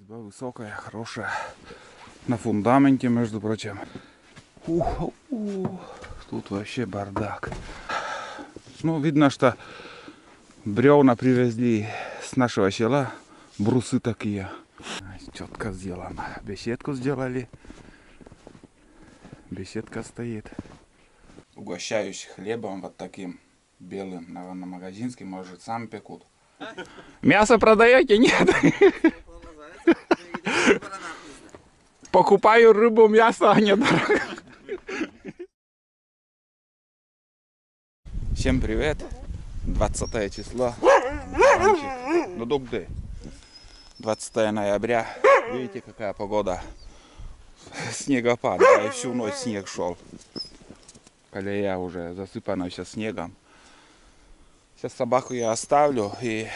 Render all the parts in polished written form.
Изба высокая, хорошая. На фундаменте, между прочим. Тут вообще бардак. Ну, видно, что бревна привезли с нашего села. Брусы такие. Четко сделано. Беседку сделали. Беседка стоит. Угощаюсь хлебом вот таким белым, наверное, магазинским, может, сам пекут. Мясо продаете? Нет. Покупаю рыбу, мясо, а не дорого. Всем привет. 20 число. Ну, догды. 20 ноября. Видите, какая погода. Снегопад. Да, и всю ночь снег шел. Колея уже засыпана сейчас снегом. Сейчас собаку я оставлю и,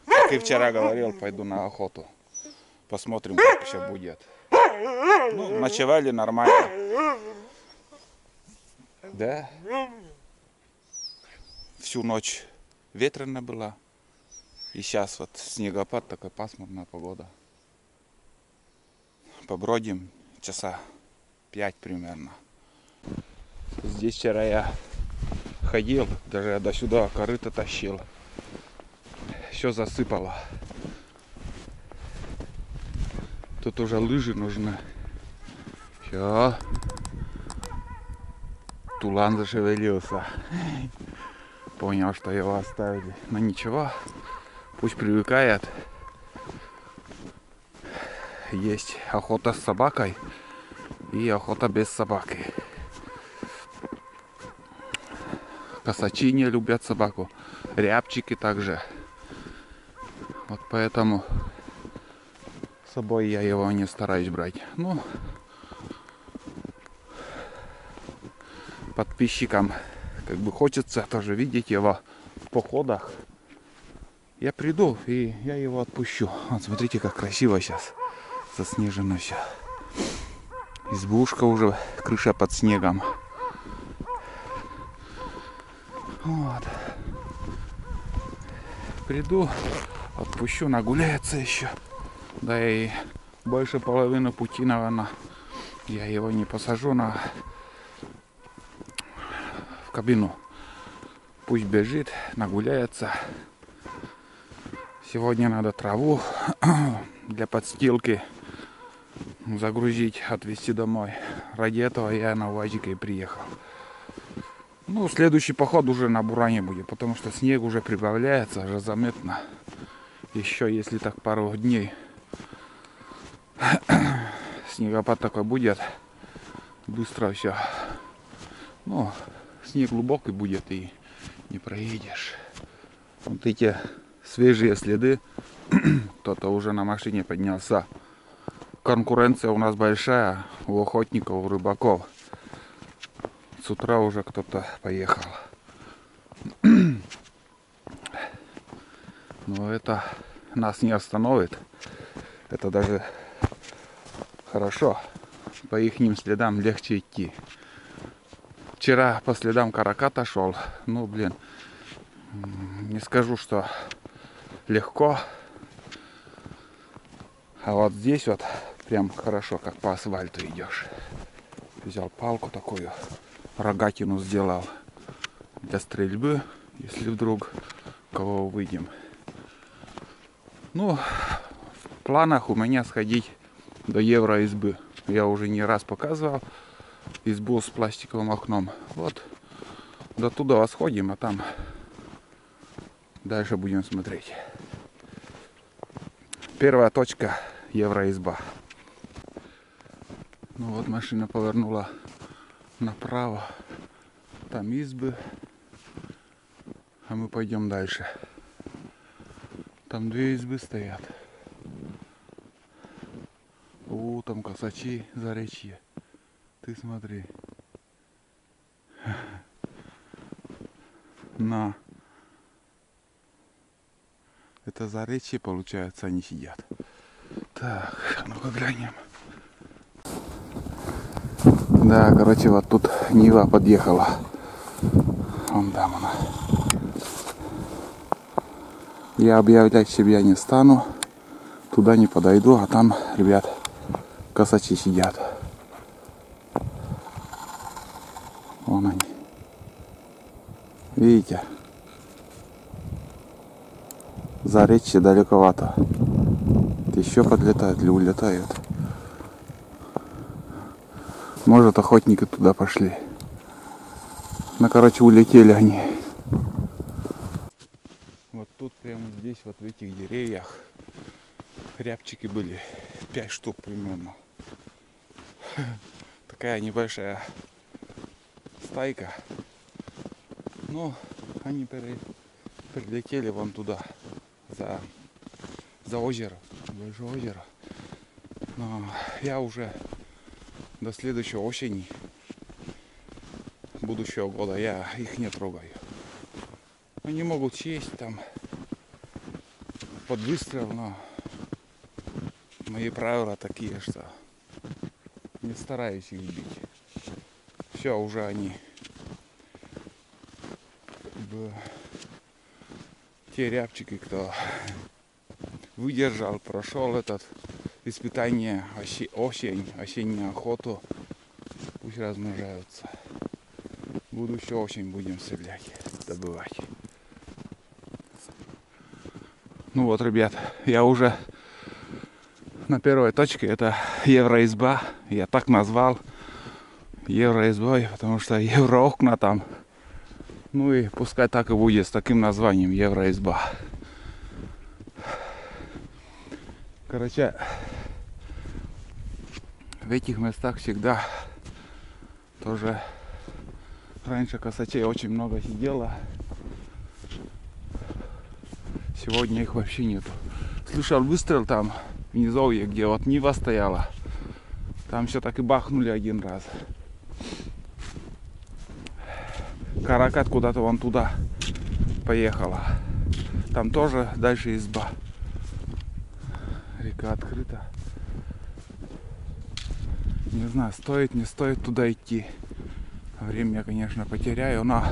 как и вчера говорил, пойду на охоту. Посмотрим, как еще будет. Ну, ночевали нормально. Да. Всю ночь ветрено было. И сейчас вот снегопад, такая пасмурная погода. Побродим часа 5 примерно. Здесь вчера я ходил, даже до сюда корыто тащил. Все засыпало. Тут уже лыжи нужны. Все. Тулан зашевелился. Понял, что его оставили. Но ничего. Пусть привыкает. Есть охота с собакой и охота без собаки. Косачи не любят собаку. Рябчики также. Вот поэтому с собой я его не стараюсь брать. Ну, подписчикам как бы хочется тоже видеть его в походах. Я приду и я его отпущу. Вот смотрите, как красиво сейчас. Заснежено все. Избушка уже, крыша под снегом. Вот. Приду, отпущу, нагуляется еще. Да и больше половины пути, наверное, я его не посажу в кабину. Пусть бежит, нагуляется. Сегодня надо траву для подстилки загрузить, отвезти домой. Ради этого я на УАЗике и приехал. Ну, следующий поход уже на буране будет, потому что снег уже прибавляется, уже заметно. Еще если так пару дней снегопад такой будет, быстро все. Ну, снег глубокий будет и не проедешь. Вот эти свежие следы. Кто-то уже на машине поднялся. Конкуренция у нас большая у охотников, у рыбаков. С утра уже кто-то поехал. Но это нас не остановит. Это даже хорошо. По ихним следам легче идти. Вчера по следам караката шел. Ну, блин, не скажу, что легко. А вот здесь вот прям хорошо, как по асфальту идешь. Взял палку такую, рогатину сделал для стрельбы, если вдруг кого увидим. Ну, в планах у меня сходить до Евроизбы. Я уже не раз показывал избу с пластиковым окном. Вот до туда сходим, а там дальше будем смотреть. Первая точка — Евроизба. Ну вот машина повернула направо. Там избы. А мы пойдем дальше. Там 2 избы стоят. О, там косачи, заречье. Ты смотри. На. Это заречье, получается, они сидят. Так, ну-ка глянем. Да, короче, вот тут Нива подъехала. Вон там она. Я объявлять себя не стану. Туда не подойду, а там, ребят, косачи сидят. Вон они. Видите? Заречье далековато. Еще подлетают или улетают. Может, охотники туда пошли. Ну, короче, улетели они. Вот тут, прямо здесь, вот в этих деревьях, рябчики были. 5 штук примерно. Такая небольшая стайка. Но они прилетели вон туда, за озеро, большое озеро. Но я уже до следующей осени, будущего года, я их не трогаю. Они могут сесть там под выстрел, но мои правила такие, что не стараюсь их бить. Все, уже они те рябчики, кто выдержал, прошел этот испытание осеннюю охоту, пусть размножаются. Будущую осень будем стрелять, добывать. Ну вот, ребят, я уже на первой точке, это Евроизба, я так назвал Евроизбой, потому что евроокна там. Ну и пускай так и будет, с таким названием, Евроизба. Короче, в этих местах всегда тоже раньше косачей очень много сидело. Сегодня их вообще нету. Слышал выстрел там в низовье, где вот Нива стояла. Там все так и бахнули один раз. Каракат куда-то вон туда поехала. Там тоже дальше изба. Река открыта. Не знаю, стоит, не стоит туда идти. Время я, конечно, потеряю, но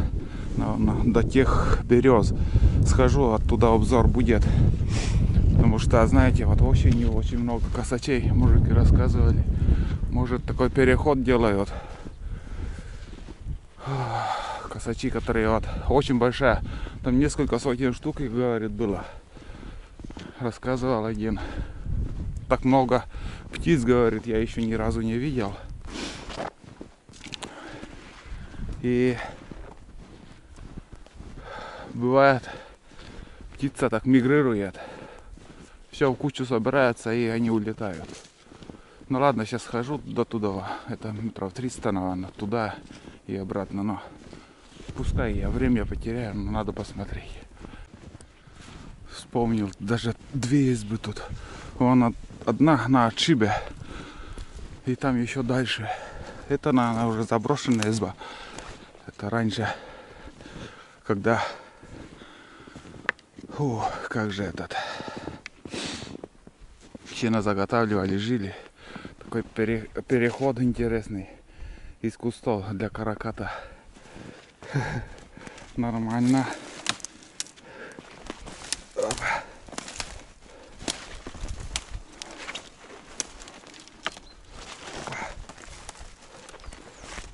до тех берез схожу, оттуда обзор будет. Потому что, знаете, вот осенью очень много косачей, мужики рассказывали. Может, такой переход делают. Косачи, которые вот очень большая. Там несколько сотен штук, их, говорит, было. Рассказывал один. Так много птиц, говорит, я еще ни разу не видел. И бывает, птица так мигрирует. Все в кучу собирается, и они улетают. Ну ладно, сейчас схожу до туда. Это метров 300, наверное, туда и обратно. Но пускай я время потеряю, но надо посмотреть. Вспомнил, даже 2 избы тут. Вон одна на отшибе. И там еще дальше. Это, наверное, уже заброшенная изба. Это раньше, когда... как же этот... Сено заготавливали, жили. Такой переход интересный из кустов для караката. Нормально.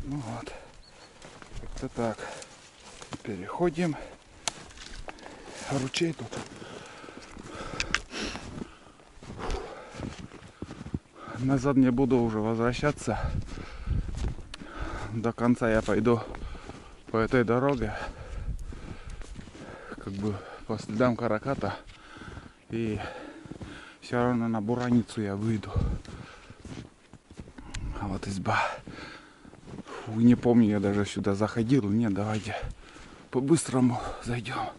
Ну вот. Как-то так. Переходим. Ручей тут. Назад не буду уже возвращаться. До конца я пойду по этой дороге. Как бы по следам караката. И все равно на Бураницу я выйду. А вот изба. Фу, не помню, я даже сюда заходил. Нет, давайте по-быстрому зайдем.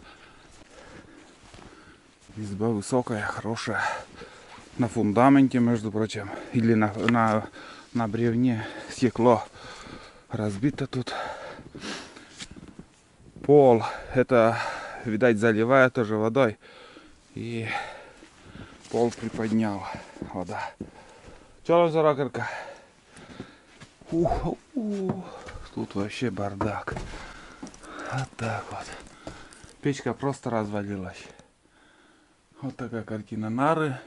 Изба высокая, хорошая. На фундаменте, между прочим. Или на бревне стекло разбито тут. Пол, это, видать, заливает тоже водой. И пол приподнял вода. Чё за ракерка? Тут вообще бардак. Вот так вот. Печка просто развалилась. Вот такая картина. Нары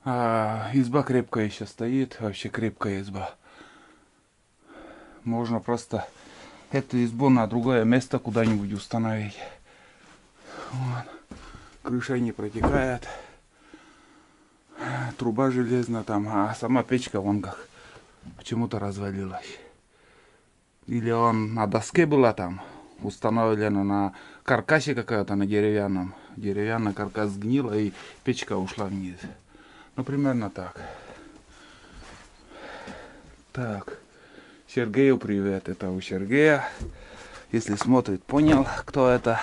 Изба крепкая еще стоит, вообще крепкая изба. Можно просто эту избу на другое место куда-нибудь установить. Вот. Крыша не протекает. Труба железная там, а сама печка вон как почему-то развалилась. Или он на доске была там установлена, на каркасе какая-то, на деревянном. Деревянный каркас сгнила и печка ушла вниз. Ну, примерно так. Так. Сергею привет. Это у Сергея. Если смотрит, понял, кто это.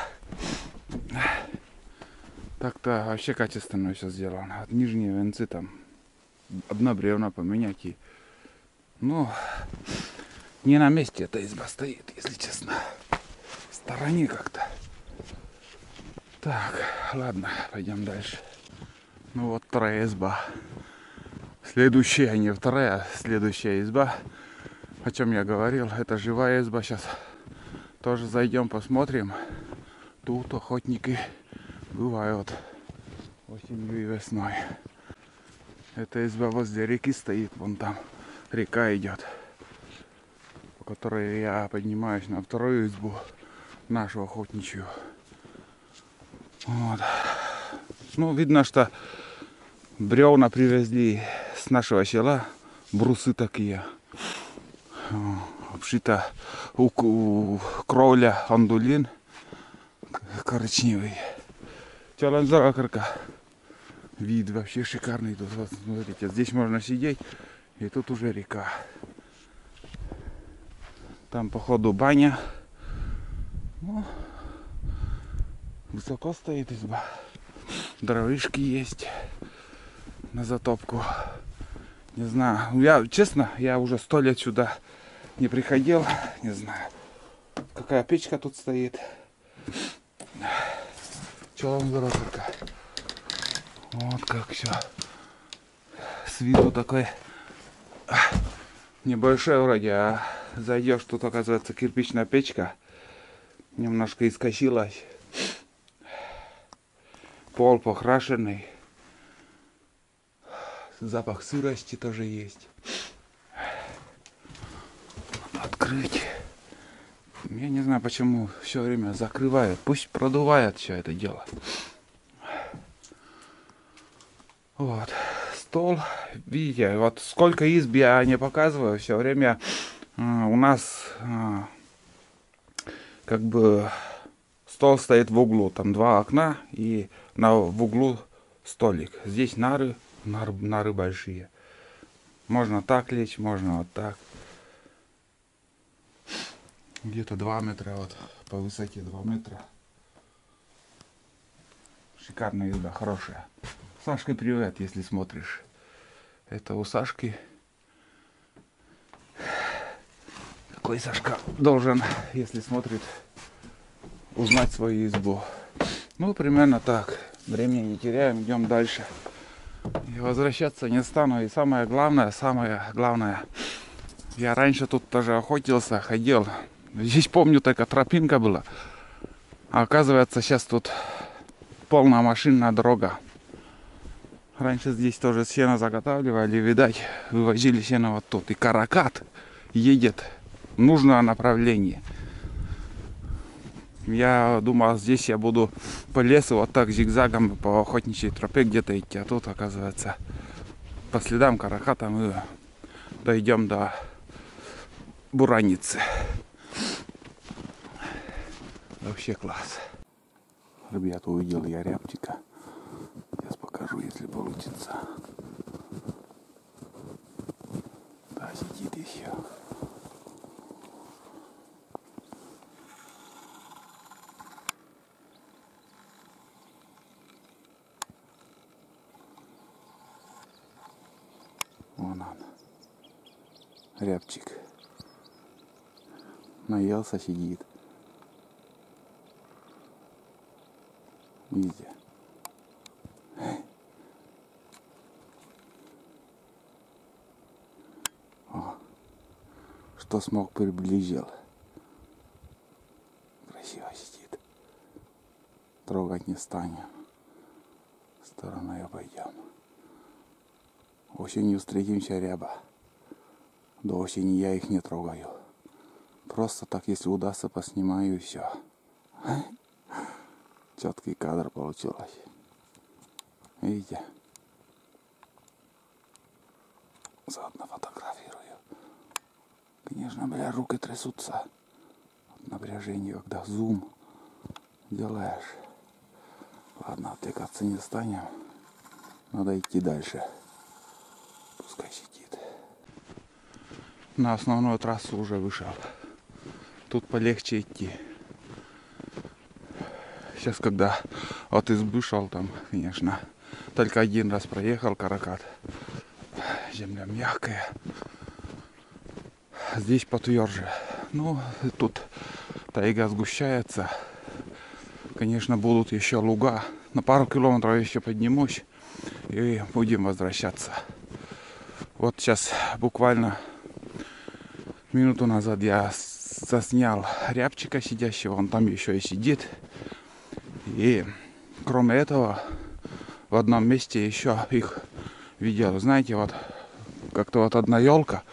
Так-то вообще качественно все сделано. От нижние венцы там одна бревна поменять и... Ну, не на месте эта изба стоит, если честно. В стороне как-то. Так, ладно, пойдем дальше. Ну вот вторая изба. Следующая, не вторая, следующая изба. О чем я говорил, это живая изба. Сейчас тоже зайдем, посмотрим. Тут охотники бывают осенью и весной. Эта изба возле реки стоит, вон там река идет, по которой я поднимаюсь на вторую избу, нашу охотничью. Вот. Ну, видно, что бревна привезли с нашего села, брусы такие. Обшита у кровля андулин коричневый. Челанзара карка. Вид вообще шикарный тут. Вот, смотрите, здесь можно сидеть, и тут уже река. Там походу баня. Ну, высоко стоит изба. Дровишки есть на затопку. Не знаю. Я, честно, я уже 100 лет сюда не приходил. Не знаю, какая печка тут стоит. Челанзара карка. Вот как все. С виду такой небольшой вроде, а зайдешь, тут оказывается кирпичная печка. Немножко искосилась. Пол покрашенный. Запах сырости тоже есть. Открыть. Я не знаю, почему все время закрывают. Пусть продувает все это дело. Вот. Стол. Видите, вот сколько изб я не показываю, все время у нас как бы стол стоит в углу. Там 2 окна и в углу столик. Здесь нары большие. Можно так лечь, можно вот так. Где-то 2 метра, вот по высоте 2 метра. Шикарная еда, хорошая. Сашке привет, если смотришь. Это у Сашки. Какой Сашка должен, если смотрит, узнать свою избу. Ну, примерно так. Времени не теряем, идем дальше. И возвращаться не стану. И самое главное, я раньше тут тоже охотился, ходил. Здесь, помню, такая тропинка была. А оказывается, сейчас тут полная машинная дорога. Раньше здесь тоже сено заготавливали, видать, вывозили сено вот тут. И каракат едет в нужное направление. Я думал, здесь я буду по лесу вот так зигзагом по охотничьей тропе где-то идти. А тут, оказывается, по следам караката мы дойдем до Бураницы. Вообще класс. Ребята, увидел я рябчика. Сейчас покажу, если получится. Да, сидит еще. Вон он. Рябчик. Наелся, сидит. Видите? О, что смог, приблизил. Красиво сидит. Трогать не станем. Стороной обойдем. Осенью встретимся, ряба. До осени я их не трогаю. Просто так, если удастся, поснимаю и все. Четкий кадр получилось. Видите? Заодно фотографирую. Конечно, бля, руки трясутся от напряжения, когда зум делаешь. Ладно, отвлекаться не станем. Надо идти дальше. Пускай сидит. На основную трассу уже вышел. Тут полегче идти. Сейчас, когда от избы шел, там, конечно, только один раз проехал каракат. Земля мягкая. Здесь потверже. Ну, тут тайга сгущается. Конечно, будут еще луга. На пару километров еще поднимусь. И будем возвращаться. Вот сейчас буквально минуту назад я заснял рябчика сидящего. Он там еще и сидит. И кроме этого, в одном месте еще их видел. Знаете, вот как-то вот одна елка.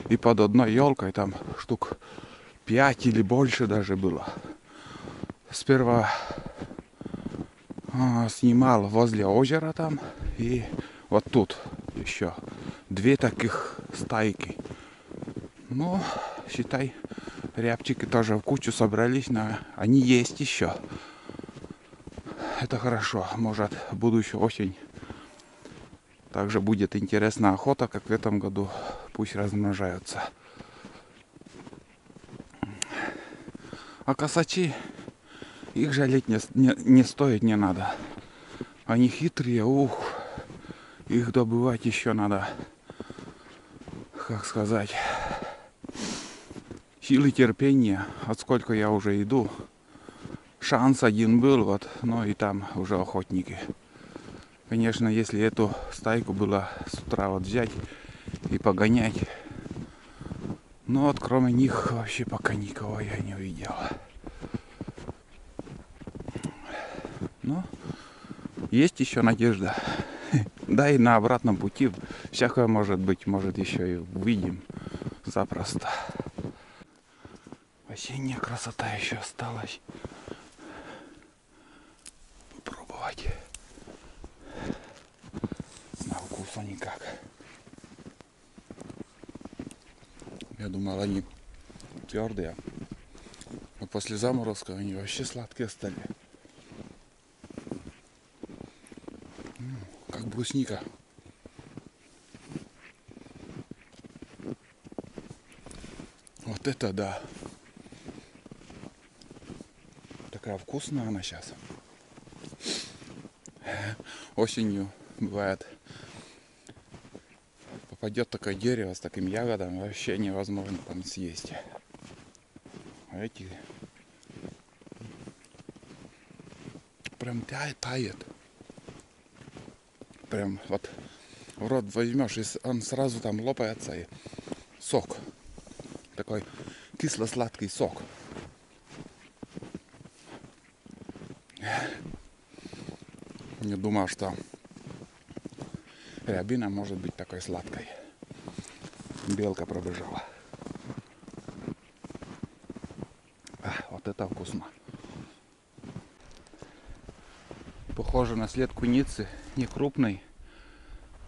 И под одной елкой там штук 5 или больше даже было. Сперва снимал возле озера там. И вот тут еще 2 таких стайки. Ну, считай, рябчики тоже в кучу собрались. Они есть еще. Это хорошо. Может, будущую осень также будет интересная охота, как в этом году. Пусть размножаются. А косачи, их жалеть не стоит, не надо. Они хитрые, ух. Их добывать еще надо, как сказать, силы терпения. От сколько я уже иду. Шанс один был, вот, но и там уже охотники. Конечно, если эту стайку было с утра вот взять и погонять, но вот кроме них вообще пока никого я не увидел. Но есть еще надежда. Да и на обратном пути всякое может быть, может еще и увидим запросто. Осенняя красота еще осталась. Попробовать. На вкус никак. Я думал, они твердые. Но после заморозка они вообще сладкие стали. Как брусника. Вот это да. Такая вкусная она сейчас. Осенью бывает, попадет такое дерево с таким ягодами, вообще невозможно там съесть. А эти прям тает. Прям вот в рот возьмешь, и он сразу там лопается, и сок. Такой кисло-сладкий сок. Не думал, что рябина может быть такой сладкой. Белка пробежала. Вот это вкусно. Похоже на след куницы. Не крупный.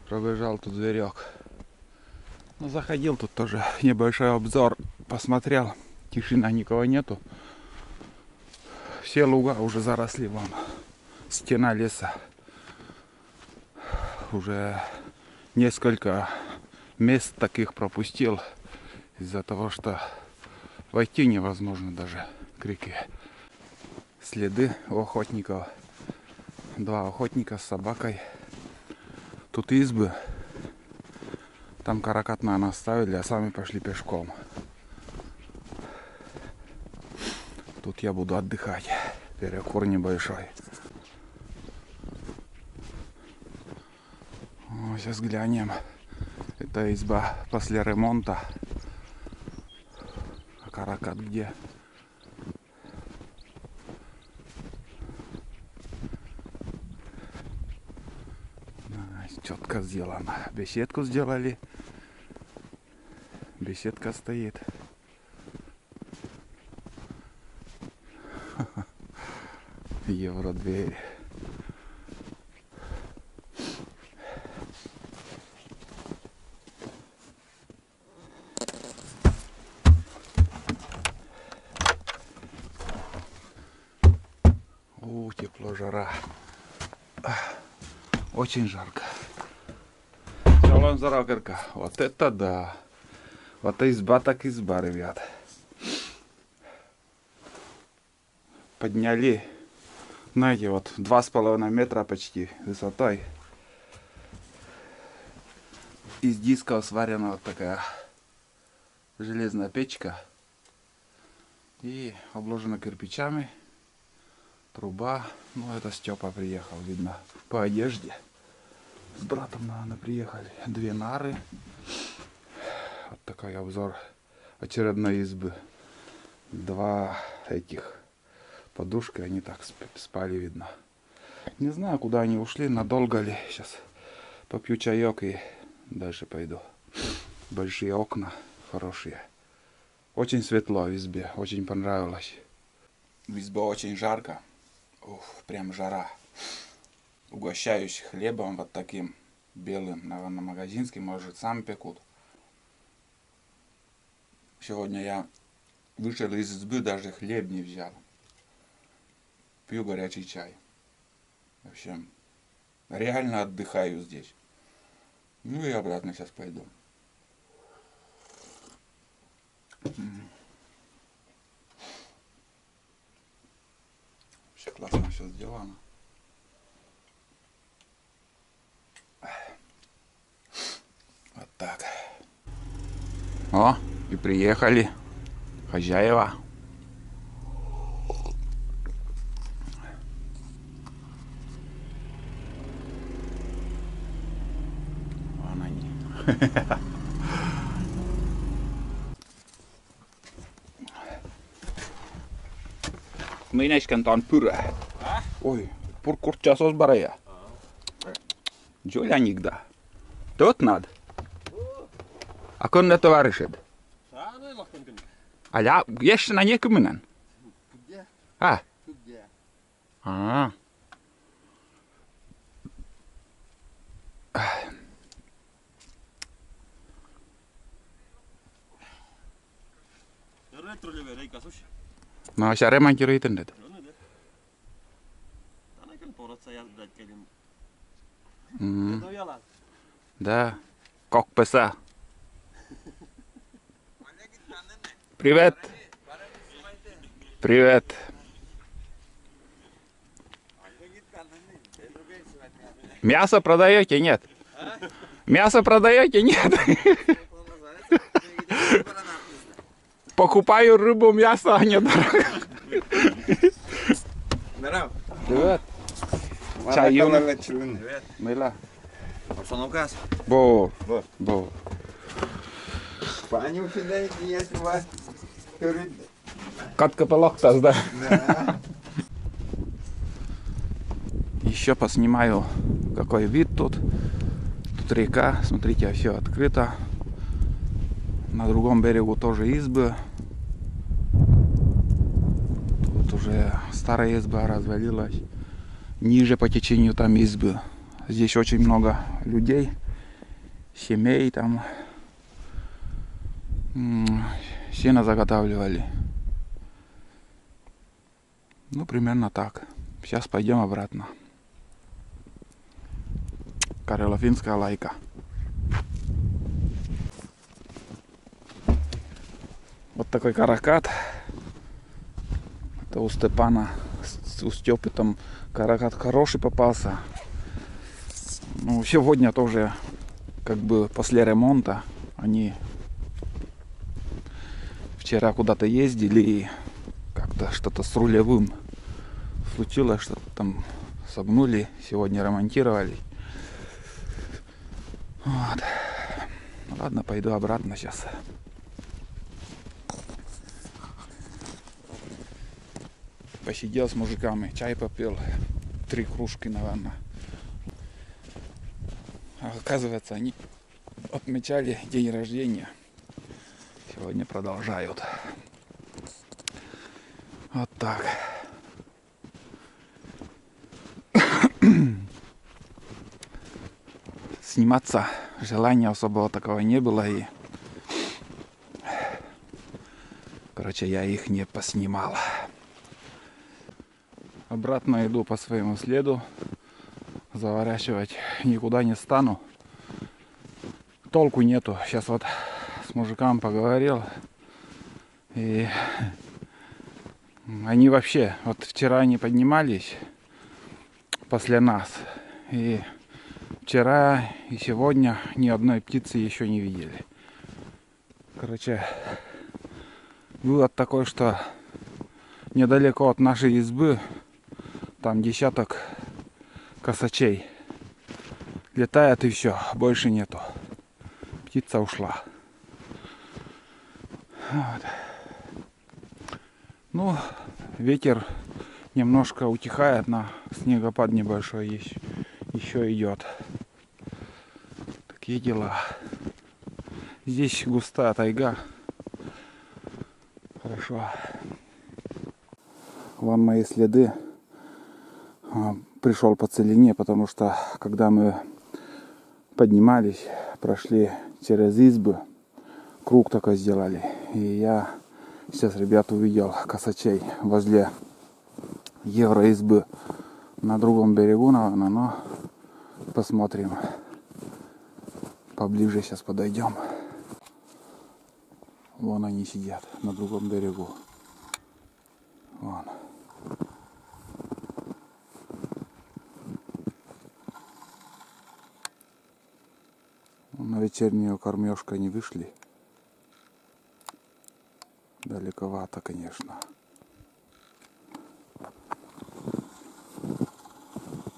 Пробежал тут зверек. Ну, заходил тут тоже. Небольшой обзор. Посмотрел. Тишина, никого нету. Все луга уже заросли. Вон. Стена леса. Уже несколько мест таких пропустил. Из-за того, что войти невозможно даже к реке. Следы у охотников. 2 охотника с собакой. Тут избы. Там каракат, наверное, оставили, а сами пошли пешком. Тут я буду отдыхать. Перекур небольшой. О, сейчас глянем. Это изба после ремонта. А каракат где? Четко беседка сделана. Беседку сделали. Беседка стоит. Евро двери. Тепло, жара. Очень жарко. Салон Зарокерка. Вот это да. Вот изба так изба, ребят. Подняли, знаете, вот 2,5 метра почти высотой. Из дисков сварена вот такая железная печка. И обложена кирпичами. Труба. Ну, это Степа приехал, видно, по одежде. С братом, наверное, приехали. 2 нары. Вот такой обзор очередной избы. 2 этих подушки, они так спали, видно. Не знаю, куда они ушли, надолго ли. Сейчас попью чаек и дальше пойду. Большие окна, хорошие. Очень светло в избе, очень понравилось. В избе очень жарко. Ух, прям жара. Угощаюсь хлебом вот таким белым, наверное, магазинским, может, сам пекут. Сегодня я вышел из избы, даже хлеб не взял. Пью горячий чай. В общем, реально отдыхаю здесь. Ну и обратно сейчас пойду. Вообще классно все сделано. Вот так. О, и приехали хозяева. Вон они. Minäskän on pyrä. Oi, purkurtsaa sos bareja. Jolla nigda. Tot nad. A kunde tovarished. A ja, jeszcze na nie kyminen. A. A. No, se remontiruit nyt. Да, как пса. Привет. Привет. Мясо продаете? Нет. Мясо продаете? Нет. Покупаю рыбу, мясо, а не дорого. Привет. Чай юный. Привет. Мила. Обстановка. Бо. Бо. Пани усидает, есть у вас. Катка полоктас, да? Да. Еще поснимаю, какой вид тут. Тут река, смотрите, все открыто. На другом берегу тоже избы. Тут уже старая изба развалилась. Ниже по течению там избы. Здесь очень много людей, семей там. Сено заготавливали. Ну, примерно так. Сейчас пойдем обратно. Карело-финская лайка. Вот такой каракат. Это у Степана, у Степы там каракат хороший попался. Ну, сегодня тоже, как бы после ремонта, они вчера куда-то ездили и как-то что-то с рулевым случилось, что-то там согнули, сегодня ремонтировали. Вот. Ладно, пойду обратно сейчас. Посидел с мужиками, чай попил, 3 кружки, наверное. Оказывается, они отмечали день рождения. Сегодня продолжают. Вот так. Сниматься желания особого такого не было, и короче, я их не поснимал. Обратно иду по своему следу. Заворачивать никуда не стану. Толку нету. Сейчас вот с мужиком поговорил. И они вообще, вот вчера они поднимались после нас. И вчера и сегодня ни одной птицы еще не видели. Короче, вывод такой, что недалеко от нашей избы там десяток косачей. Летает и все, больше нету. Птица ушла. Вот. Ну, ветер немножко утихает, на снегопад небольшой есть. Еще идет. Такие дела. Здесь густая тайга. Хорошо. Вон мои следы. Пришел по целине, потому что когда мы поднимались, прошли через избы, круг такой сделали. И я сейчас, ребят, увидел косачей возле евроизбы на другом берегу, наверное, но посмотрим. Поближе сейчас подойдем. Вон они сидят на другом берегу. Вон. На вечернюю кормежку не вышли. Далековато, конечно.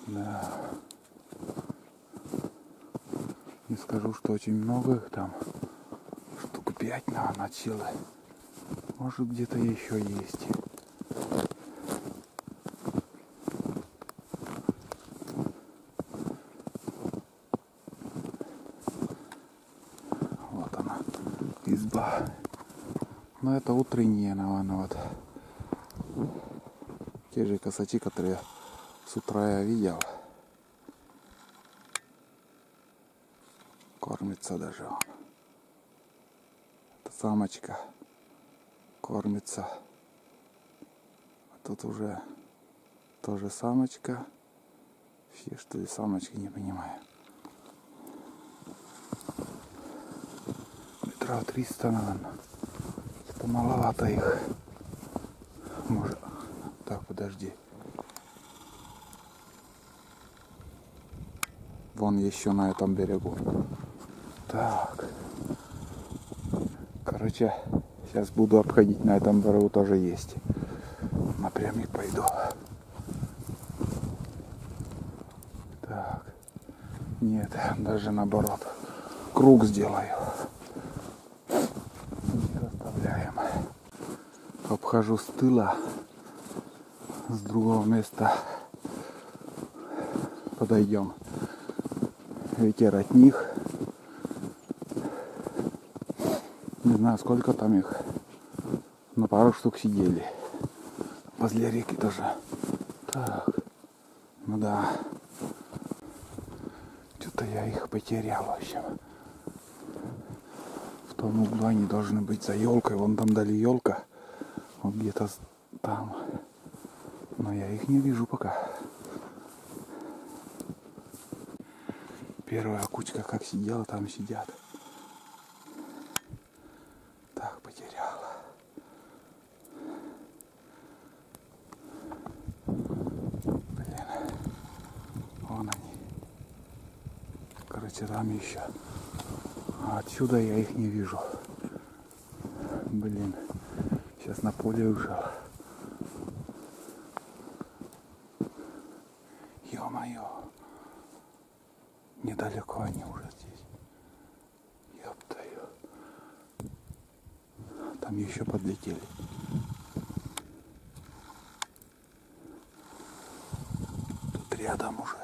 Да. Не скажу, что очень много их там. Штук 5, наверное, от силы. Может, где-то еще есть. Вот она, изба. Но это утренние, наверное, вот. Те же косачи, которые с утра я видел. Кормится даже он. Это самочка. Кормится. А тут уже тоже самочка. Все, что ли, самочки, не понимаю. Метров 300, наверное. Это маловато их. Может. Так, подожди. Вон еще на этом берегу. Так. Короче, сейчас буду обходить. На этом берегу тоже есть. Напрямик пойду. Так. Нет, даже наоборот. Круг сделаю. Не оставляем. Обхожу с тыла. С другого места. Подойдем. Ветер от них. Не знаю, сколько там их. Но пару штук сидели. Возле реки тоже. Так. Ну да. Что-то я их потерял, в общем. В том углу они должны быть за елкой. Вон там дали елка. Вот где-то там. Но я их не вижу пока. Первая кучка как сидела, там сидят. Так, потеряла. Блин. Вон они. Короче, там еще. А отсюда я их не вижу. Блин. Сейчас на поле ушел. Ё-моё. Недалеко они уже здесь. Ёптаю. Там еще подлетели. Тут рядом уже.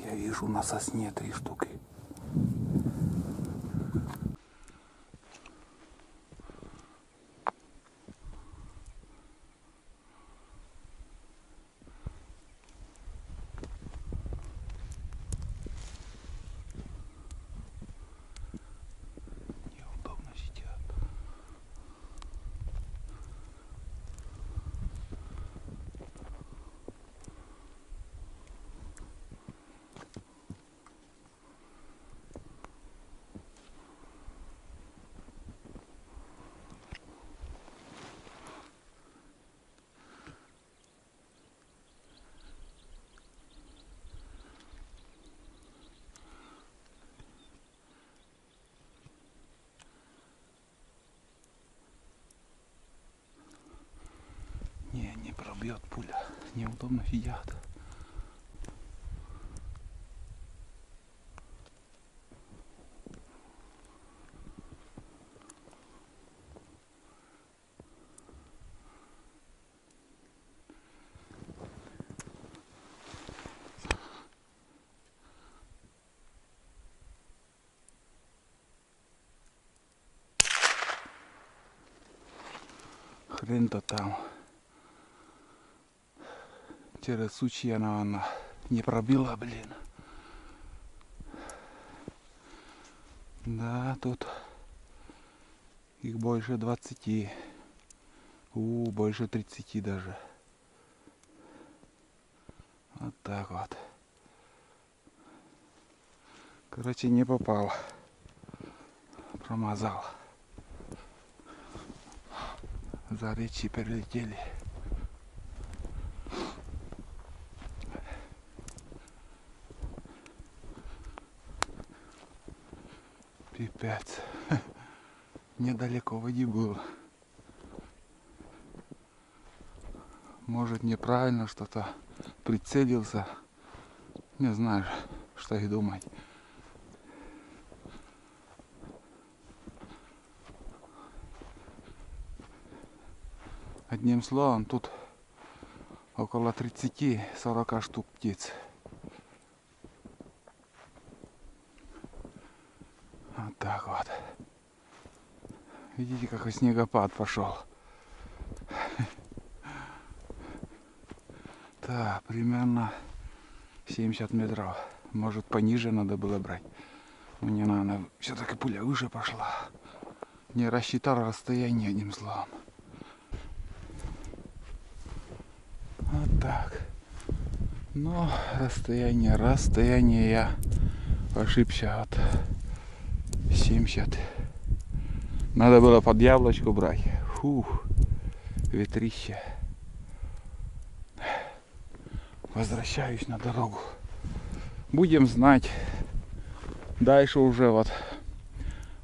Я вижу. вижу на сосне 3 штуки. Неудобно сидят. Не пробьет пуля. Неудобно сидят. Хрен-то там. Через сучья она не пробила, блин. Да, тут их больше 20. Больше 30 даже. Вот так вот. Короче, не попал. Промазал. За речи перелетели. Пипец. Недалеко води было. Может, неправильно что-то прицелился. Не знаю, что и думать. Одним словом, тут около 30-40 штук птиц. Вот так вот. Видите, какой снегопад пошел. Так, примерно 70 метров. Может, пониже надо было брать. Мне надо, все-таки пуля выше пошла. Не рассчитал расстояние, одним словом. Вот так. Но расстояние я ошибся от 70. Надо было под яблочко брать. Фух, ветрище. Возвращаюсь на дорогу. Будем знать. Дальше уже вот.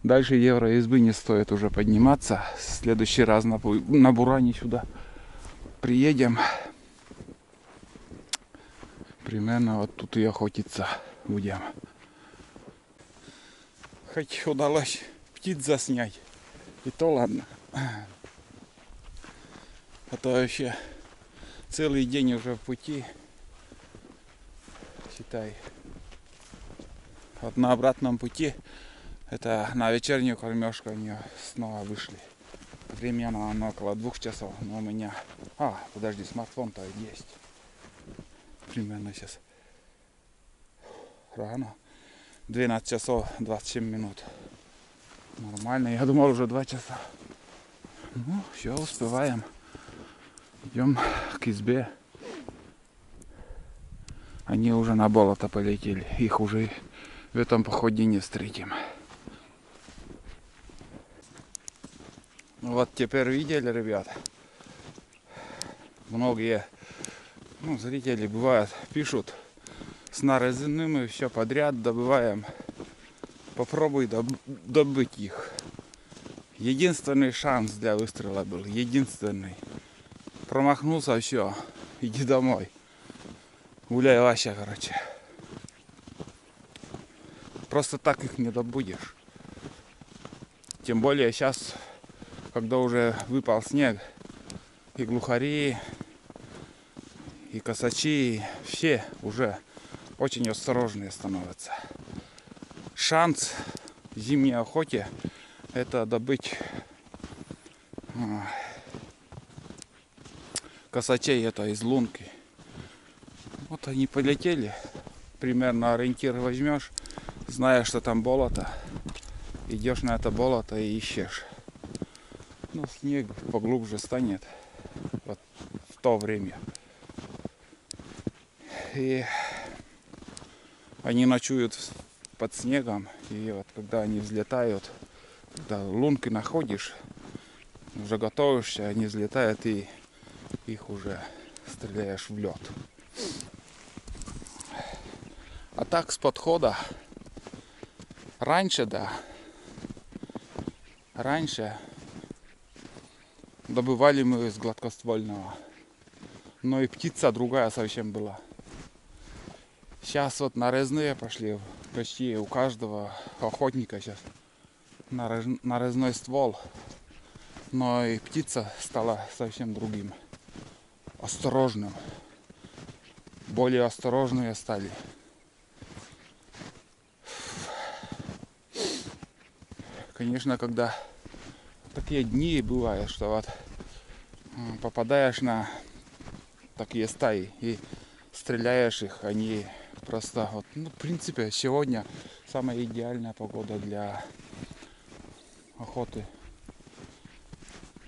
Дальше Евроизбы не стоит уже подниматься. В следующий раз на Буране сюда приедем. Примерно вот тут и охотиться будем. Хоть удалось птиц заснять. И то ладно. А то вообще целый день уже в пути. Считай. Вот на обратном пути, это на вечернюю кормежку они снова вышли. Примерно оно около 2 часов. Но у меня... подожди, смартфон-то есть. Примерно сейчас. Рано. 12 часов 27 минут. Нормально. Я думал уже 2 часа. Ну, все, успеваем. Идем к избе. Они уже на болото полетели. Их уже в этом походе не встретим. Вот теперь видели, ребят. Многие зрители бывают, пишут, с нарезанным мы все подряд добываем. Попробуй добыть их. Единственный шанс для выстрела был. Единственный. Промахнулся, все. Иди домой. Гуляй вообще, короче. Просто так их не добудешь. Тем более сейчас, когда уже выпал снег, и глухари, и косачи, все уже очень осторожные становятся. Шанс в зимней охоте — это добыть косачей это из лунки. Вот они полетели. Примерно ориентир возьмешь, зная, что там болото. Идешь на это болото и ищешь. Ну, снег поглубже станет вот в то время. И они ночуют под снегом. И вот когда они взлетают, когда лунки находишь, уже готовишься, они взлетают, и их уже стреляешь в лед. А так с подхода раньше, да, раньше добывали мы из гладкоствольного, но и птица другая совсем была. Сейчас вот нарезные пошли, почти у каждого охотника сейчас нарезной ствол, но и птица стала совсем другим, осторожным, более осторожные стали. Конечно, когда такие дни бывают, что вот попадаешь на такие стаи и стреляешь их, они просто вот, ну, в принципе, сегодня самая идеальная погода для охоты.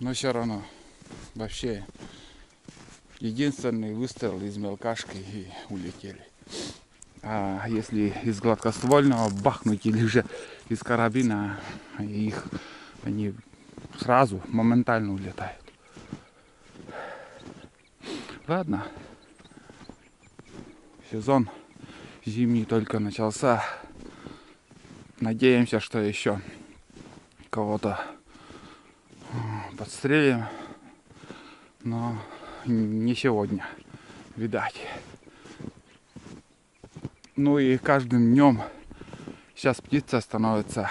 Но все равно вообще единственный выстрел из мелкашки и улетели. А если из гладкоствольного бахнуть или же из карабина, они сразу, моментально улетают. Ладно. Сезон зимний только начался. Надеемся, что еще кого-то подстрелим. Но не сегодня, видать. Ну и каждым днем сейчас птица становится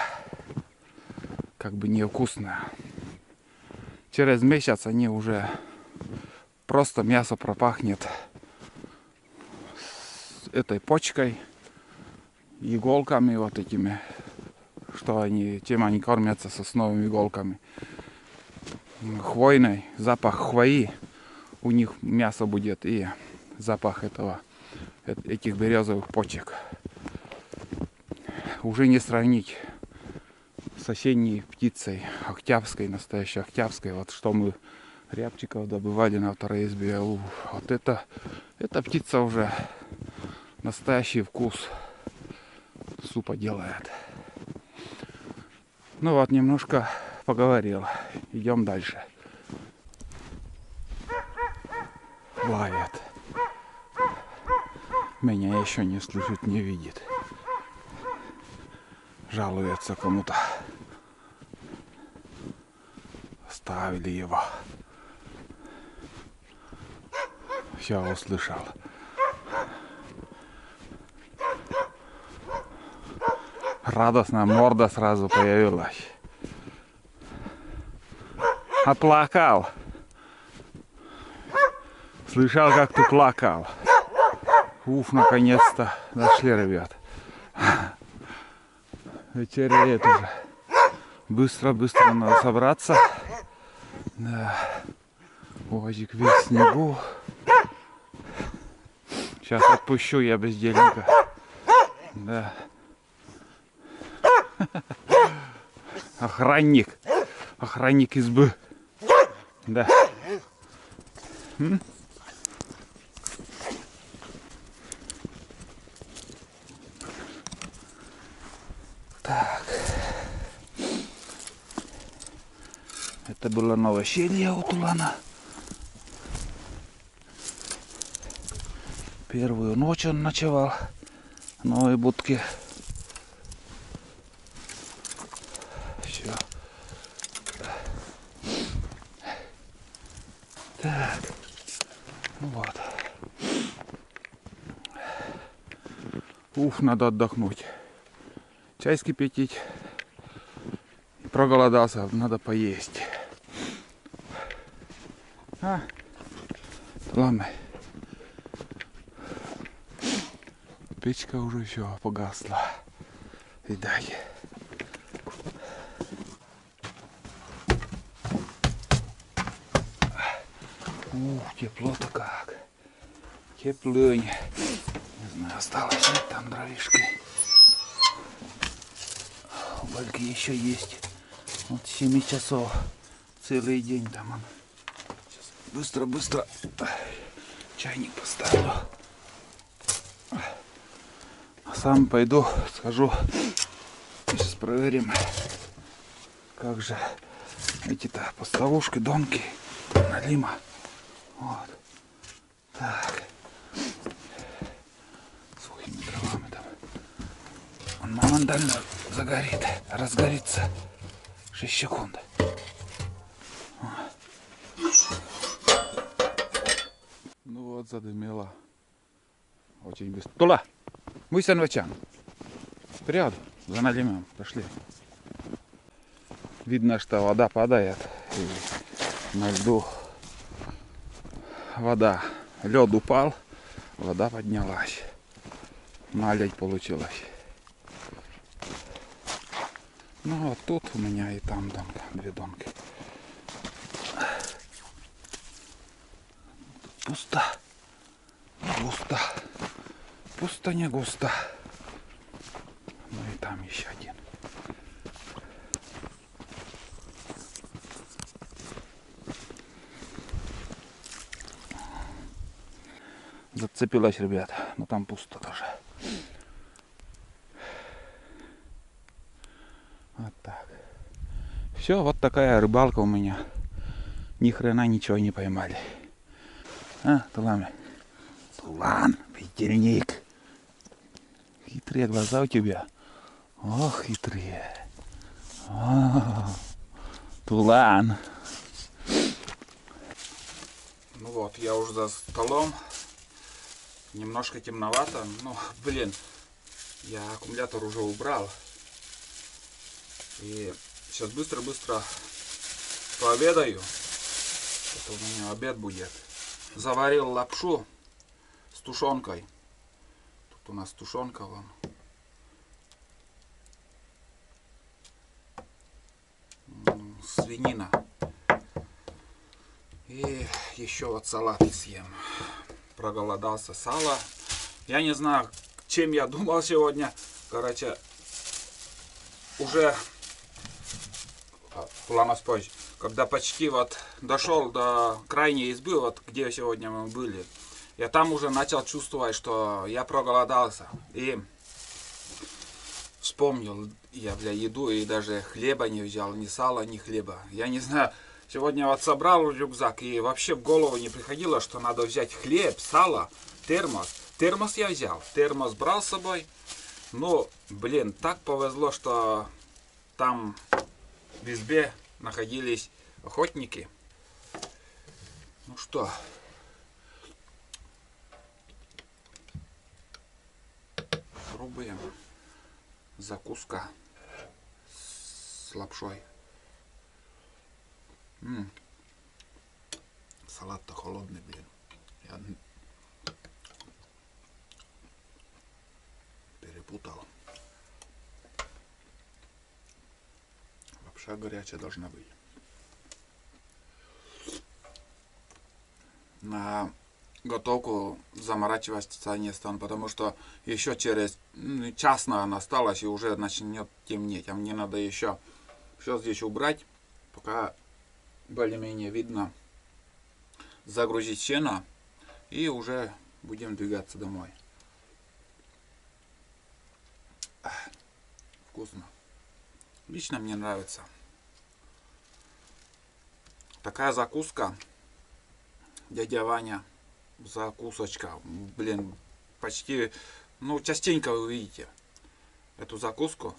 как бы невкусная. Через месяц они уже просто мясо пропахнет с этой почкой, иголками вот этими, чем они кормятся, сосновыми иголками. Хвойной, запах хвои у них мясо будет и запах этих березовых почек. Уже не сравнить с осенней птицей, октябрьской, настоящей октябрьской. Вот что мы рябчиков добывали на второй избе. Вот эта птица уже настоящий вкус супа делает. Ну вот, немножко поговорил. Идем дальше. Лает. Меня еще не слышит, не видит. Жалуется кому-то. Оставили его. Все услышал. Радостная морда сразу появилась. Оплакал. Слышал, как ты плакал. Уф, наконец-то дошли, ребят. Вечереет уже. Быстро надо собраться. Да. Озик весь в снегу. Сейчас отпущу я бездельника. Да. Охранник избы. Да. Так. Это было новоселье у Тулана. Первую ночь он ночевал в новой будке. Все. Так. Ну вот. Уф, надо отдохнуть. Чай скипятить. Проголодался, надо поесть. Ладно. Печка уже все погасла. Видать. Ух, тепло-то как. Теплынь. Не знаю, осталось ли там дровишки. Угольки еще есть. Вот 7 часов. Целый день там он. Сейчас быстро-быстро чайник поставлю. А сам пойду, схожу. Сейчас проверим, как же эти-то поставушки, донки, налима. Вот. Так. Сухими дровами там. Он моментально загорит, разгорится. 6 секунд. Ну вот, задымело. Очень быстро. Тула! Выйся на вачан. Вперед, за налимем. Пошли. Видно, что вода падает. И на льду вода. Лед упал, вода поднялась. Налить получилось. Ну вот тут у меня и там донка, 2 донки. Тут пусто. Густо. Пусто, не густо. Ну и там еще один. Зацепилась, ребят, но там пусто тоже. Вот так. Все, вот такая рыбалка у меня. Ни хрена ничего не поймали. А, Тулами? Тулан, пятерник. Хитрые глаза у тебя. Ох, хитрые. О, Тулан. Ну вот, я уже за столом. Немножко темновато. Ну, блин, я аккумулятор уже убрал. И сейчас быстро-быстро пообедаю. Это у меня обед будет. Заварил лапшу с тушенкой. Тут у нас тушенка вон. Свинина. И еще вот салат съем. Проголодался, сало. Я не знаю, чем я думал сегодня. Короче, уже когда почти вот дошел до крайней избы, вот где сегодня мы были, я там уже начал чувствовать, что я проголодался. И вспомнил я, еду, и даже хлеба не взял, ни сала, ни хлеба. Я не знаю, сегодня вот собрал рюкзак, и вообще в голову не приходило, что надо взять хлеб, сало, термос. Термос я взял, термос брал с собой. Но, блин, так повезло, что там в избе находились охотники. Ну что, пробуем. Закуска с лапшой. Салат-то холодный, блин. Я перепутал. Лапша горячая должна быть. На готовку заморачиваться не стану, потому что еще через час, наверное, осталось, и уже начнет темнеть. А мне надо еще все здесь убрать, пока более-менее видно, загрузить сено, и уже будем двигаться домой. Вкусно. Лично мне нравится. Такая закуска. Дядя Ваня. Закусочка. Блин, почти, ну, частенько вы увидите эту закуску.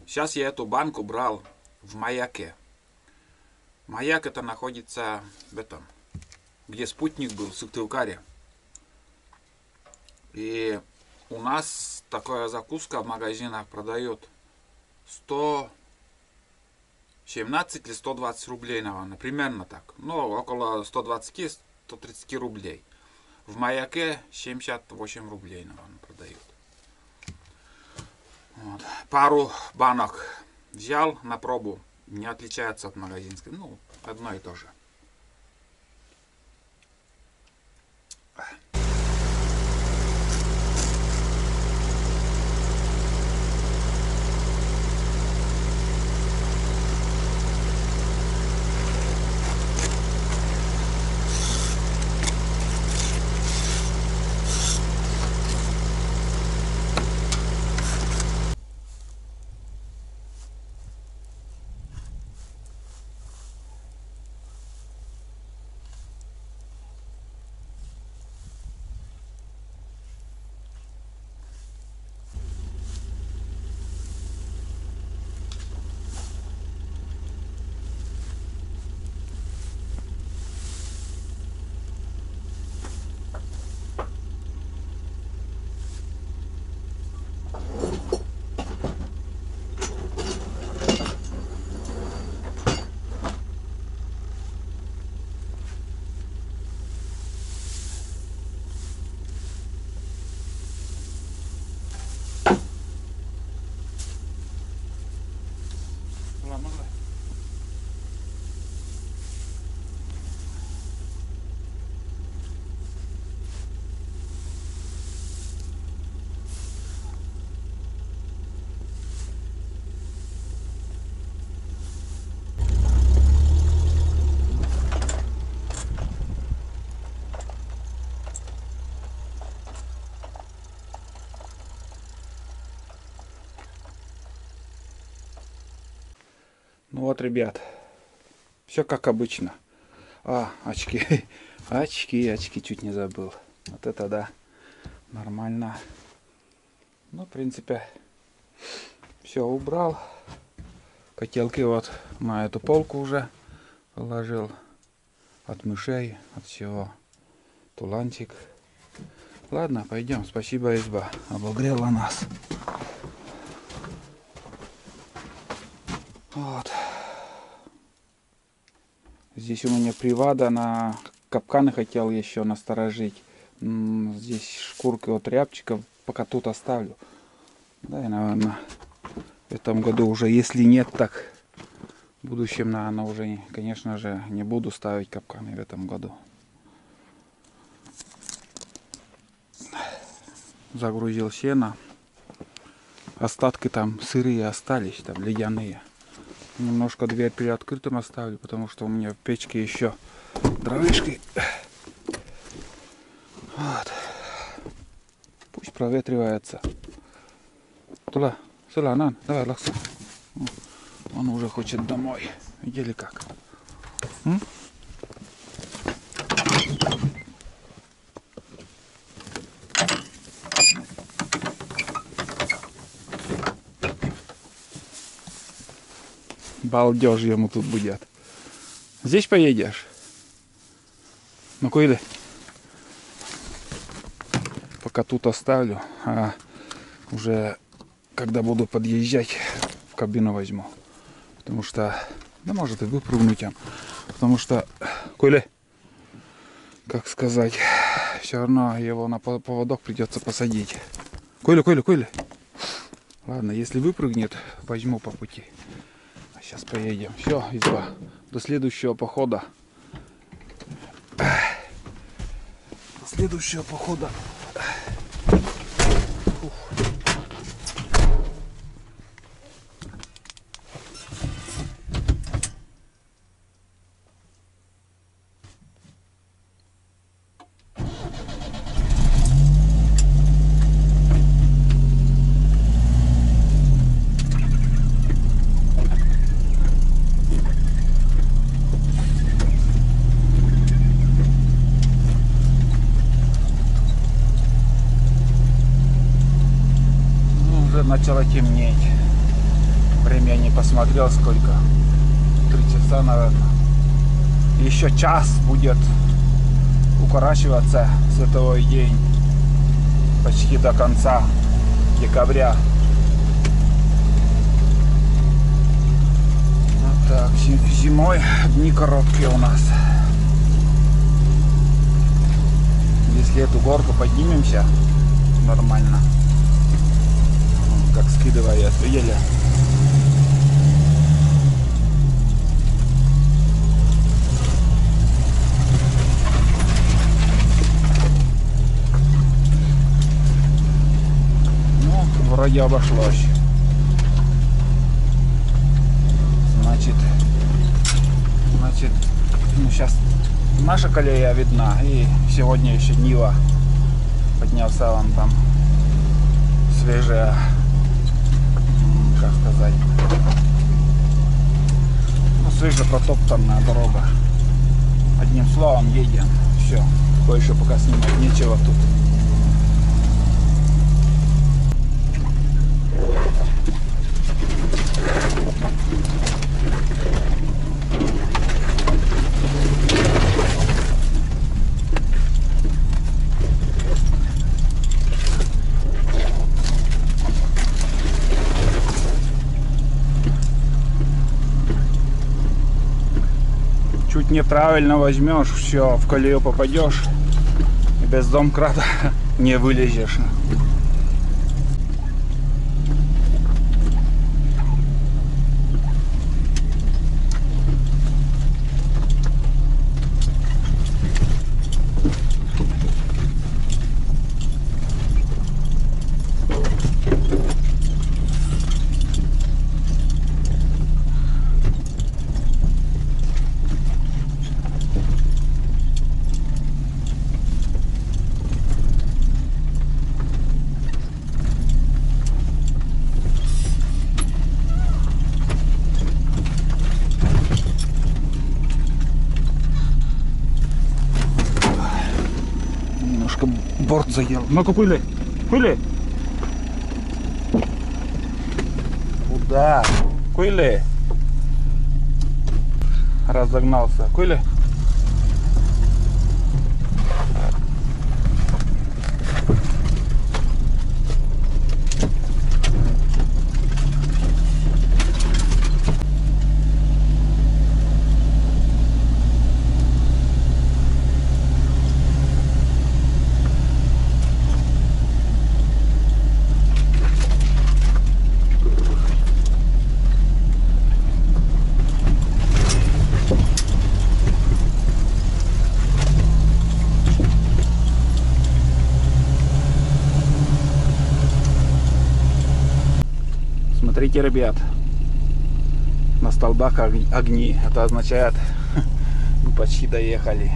Сейчас я эту банку брал в Маяке. Маяк это находится в этом, где спутник был, в Сыктывкаре. И у нас такая закуска в магазинах продают 117 или 120 рублей, наверное, примерно так. Ну, около 120-130 рублей. В Маяке 78 рублей, наверное, продают. Вот. Пару банок взял на пробу. Не отличается от магазинской. Ну, одно и то же. Ну вот, ребят, все как обычно. Очки. Очки чуть не забыл. Вот это да, нормально. Ну, в принципе, все убрал. Котелки вот на эту полку уже положил. От мышей, от всего. Туланчик. Ладно, пойдем. Спасибо, изба. Обогрела нас. Вот. Здесь у меня привада, на капканы хотел еще насторожить. Здесь шкурки от рябчиков, пока тут оставлю. Да, и, наверное, в этом году уже, если нет, так в будущем, наверное, уже, конечно же, не буду ставить капканы в этом году. Загрузил сено. Остатки там сырые остались, там ледяные. Немножко дверь приоткрытым оставлю, потому что у меня в печке еще дровишки. Вот. Пусть проветривается. Тула, Нан, давай, Лакса. Он уже хочет домой. Видели как? Балдеж ему тут будет. Здесь поедешь? Ну, куда? Пока тут оставлю, а уже когда буду подъезжать, в кабину возьму. Потому что, да, может и выпрыгнуть там. Потому что, Коля, как сказать, все равно его на поводок придется посадить. Коля. Ладно, если выпрыгнет, возьму по пути. Сейчас поедем. Все, изба. До следующего похода. До следующего похода. Начало темнеть. Время я не посмотрел сколько. 3 часа, наверное. Еще час будет укорачиваться световой день. Почти до конца декабря. Вот так. Зимой дни короткие у нас. Если эту горку поднимемся, нормально. Как так скидывай, если еле. Ну, вроде обошлось. Значит, ну, сейчас наша колея видна, и сегодня еще Нива поднялся, он там свежая, как сказать, ну, свежепротоптанная дорога. Одним словом, едем. Все, больше пока снимать нечего тут. Чуть неправильно возьмешь, все, в колею попадешь и без домкрата не вылезешь. Немножко борт заел. Ну-ка, Куйли! Куйли! Куда? Куйли! Разогнался. Куйли! Смотрите, ребят, на столбах огни. Это означает, мы почти доехали.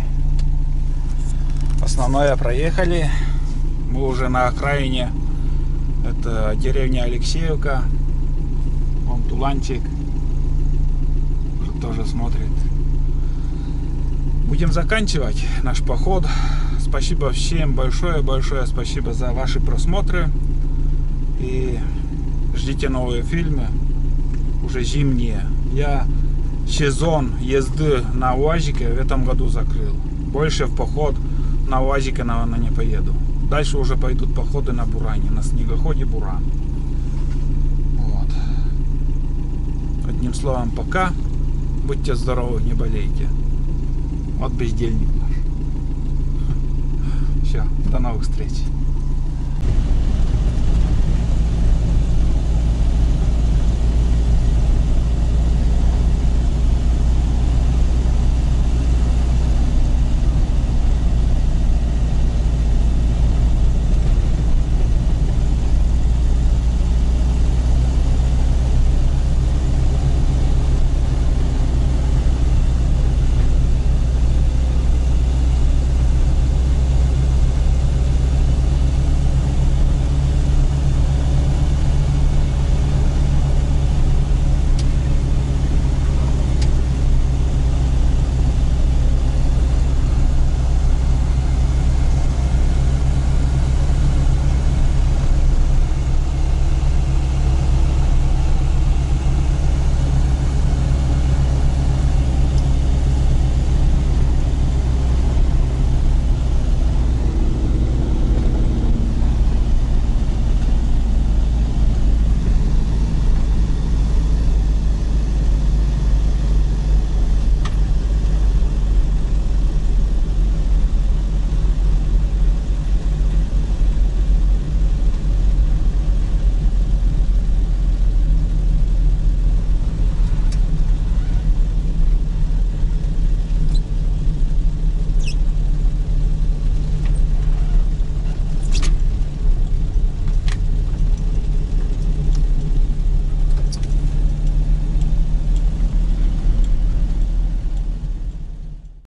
Основное проехали. Мы уже на окраине. Это деревня Алексеевка. Вон туланчик тоже смотрит. Будем заканчивать наш поход. Спасибо всем большое спасибо за ваши просмотры. И ждите новые фильмы, уже зимние. Я сезон езды на УАЗике в этом году закрыл. Больше в поход на УАЗике, наверное, не поеду. Дальше уже пойдут походы на Буране, на снегоходе Буран. Вот. Одним словом, пока. Будьте здоровы, не болейте. Вот бездельник наш. Все, до новых встреч.